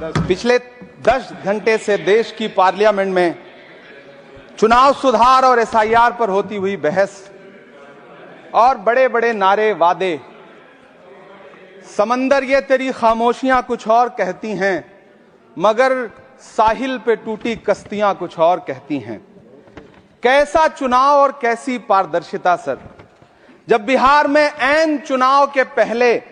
पिछले 10 घंटे से देश की पार्लियामेंट में चुनाव सुधार और एसआईआर पर होती हुई बहस और बड़े बड़े नारे वादे, समंदर ये तेरी खामोशियां कुछ और कहती हैं, मगर साहिल पे टूटी कश्तियां कुछ और कहती हैं। कैसा चुनाव और कैसी पारदर्शिता सर, जब बिहार में ऐन चुनाव के पहले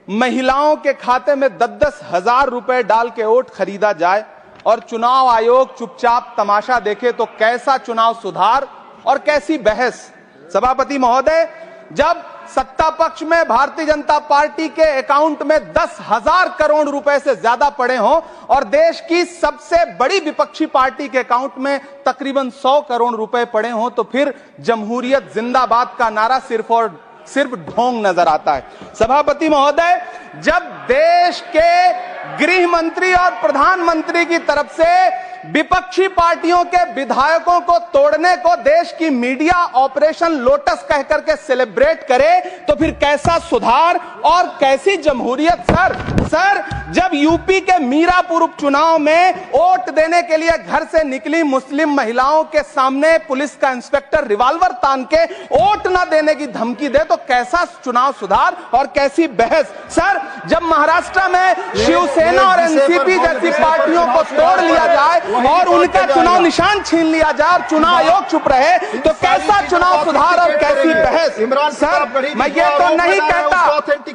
महिलाओं के खाते में 10-10 हजार रुपए डाल के वोट खरीदा जाए और चुनाव आयोग चुपचाप तमाशा देखे, तो कैसा चुनाव सुधार और कैसी बहस। सभापति महोदय, जब सत्ता पक्ष में भारतीय जनता पार्टी के अकाउंट में 10,000 करोड़ रुपए से ज्यादा पड़े हों और देश की सबसे बड़ी विपक्षी पार्टी के अकाउंट में तकरीबन 100 करोड़ रुपए पड़े हों, तो फिर जमहूरियत जिंदाबाद का नारा सिर्फ और सिर्फ ढोंग नजर आता है। सभापति महोदय, जब देश के गृह मंत्री और प्रधानमंत्री की तरफ से विपक्षी पार्टियों के विधायकों को तोड़ने को देश की मीडिया ऑपरेशन लोटस कह करके सेलिब्रेट करे, तो फिर कैसा सुधार और कैसी जमहूरियत। सर जब यूपी के मीरापुर उपचुनाव में वोट देने के लिए घर से निकली मुस्लिम महिलाओं के सामने पुलिस का इंस्पेक्टर रिवॉल्वर तान के वोट न देने की धमकी दे, तो कैसा चुनाव सुधार और कैसी बहस। सर जब महाराष्ट्र में शिवसेना और एनसीपी जैसी पार्टियों को तोड़ लिया जाए और उनका चुनाव निशान छीन लिया जाए और चुनाव आयोग चुप रहे, तो कैसा चुनाव सुधार और कैसी बहस। सर मैं ये तो नहीं कहता,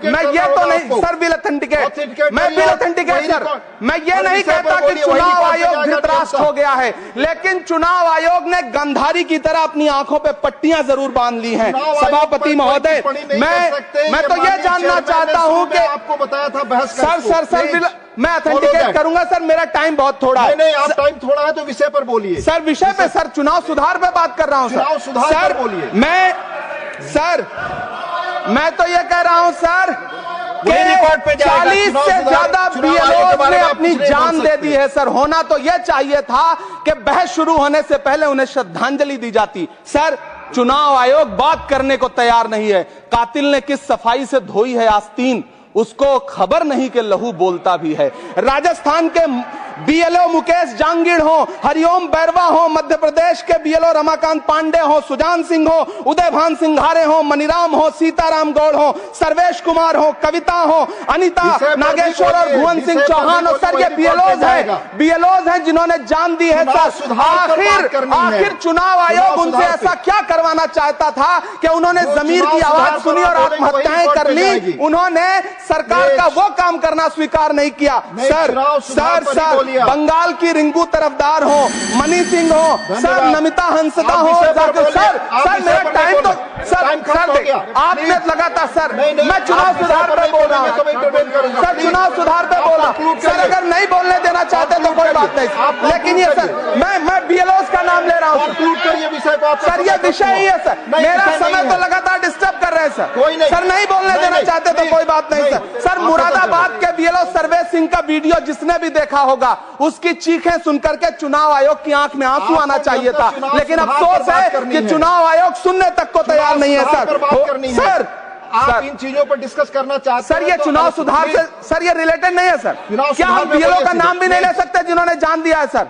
मैं ये तो नहीं सर, बिल ऑथेंटिकेट, मैं बिल ऑथेंटिकेट सर, मैं ये नहीं कहता कि चुनाव आयोग धृतराष्ट्र हो गया है, लेकिन चुनाव आयोग ने गंधारी की तरह अपनी आंखों पे पट्टियां जरूर बांध ली हैं। सभापति महोदय, मैं तो ये जानना चाहता हूं कि आपको बताया था बहस सर मैं ऑथेंटिकेट करूंगा सर, मेरा टाइम बहुत थोड़ा है। नहीं, आप टाइम थोड़ा है तो विषय पर बोलिए सर। विषय पे सर, चुनाव सुधार पे बात कर रहा हूं सर। चुनाव सुधार पर बोलिए। मैं तो ये कह रहा हूं सर, 40 से ज्यादा बीएलओ ने अपनी जान दे दी है सर। होना तो यह चाहिए था कि बहस शुरू होने से पहले उन्हें श्रद्धांजलि दी जाती। सर चुनाव आयोग बात करने को तैयार नहीं है। कातिल ने किस सफाई से धोई है आस्तीन, उसको खबर नहीं कि लहू बोलता भी है। राजस्थान के बीएलओ मुकेश जांगीड़ हो, हरिओम बैरवा हो, मध्य प्रदेश के बीएलओ रमाकांत पांडे हो, सुजान सिंह हो, उदयभान सिंघारे हो, मनीराम हो, सीताराम गौड़ हो, सर्वेश कुमार हो, कविता हो, अनिता नागेश्वर और भुवन सिंह चौहान हो। सर ये बीएलओज हैं जिन्होंने जान दी है सर। आखिर चुनाव आयोग उनसे ऐसा क्या करवाना चाहता था कि उन्होंने जमीर की आवाज सुनी और आत्महत्याएं कर ली। उन्होंने सरकार का वो काम करना स्वीकार नहीं किया। सर बंगाल की रिंकू तरफदार हो, मनी सिंह हो, सर नमिता हंसदा हो, सर मेरा टाइम तो सर आपने लगातार सर, मैं चुनाव सुधार पे बोल रहा हूँ सर, चुनाव सुधार पे बोला सर। अगर नहीं बोलने देना चाहते तो कोई बात नहीं, लेकिन ये सर मैं बीएलओस का नाम ले रहा हूँ सर। ये विषय ही है सर, मेरा समय तो लगातार डिस्टर्ब कर रहे हैं सर। नहीं बोलने देना चाहते तो कोई बात नहीं सर। मुरादाबाद के बीएलओ सर्वेश सिंह का वीडियो जिसने भी देखा होगा, उसकी चीखें सुनकर के चुनाव आयोग की आंख में आंसू आना चाहिए था, लेकिन अफसोस है कि चुनाव आयोग सुनने तक को तैयार नहीं है सर। आप इन चीजों पर डिस्कस करना चाहते हैं सर, ये चुनाव सुधार से सर ये रिलेटेड नहीं है सर। क्या हम बीएलओ का नाम भी नहीं ले सकते जिन्होंने जान दिया है सर?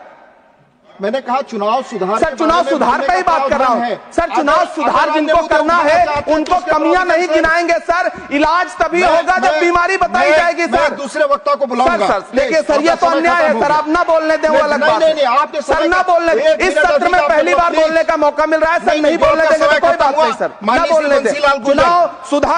मैंने कहा चुनाव सुधार, सर चुनाव सुधार पे ही बात कर रहा हूँ सर। चुनाव सुधार जिनको करना है उनको कमियां नहीं गिनाएंगे सर। इलाज तभी होगा जब बीमारी बताई जाएगी सर। दूसरे वक्ता को बुलाऊंगा सर। देखिए सर, ये तो अन्याय है सर, आप ना बोलने दें वो अलग बात है सर। ना बोलने, इस सत्र में पहली बार बोलने का मौका मिल रहा है सर, नहीं बोलने देंगे तो कोई बात नहीं सर, ना बोलने दें। चुनाव सुधार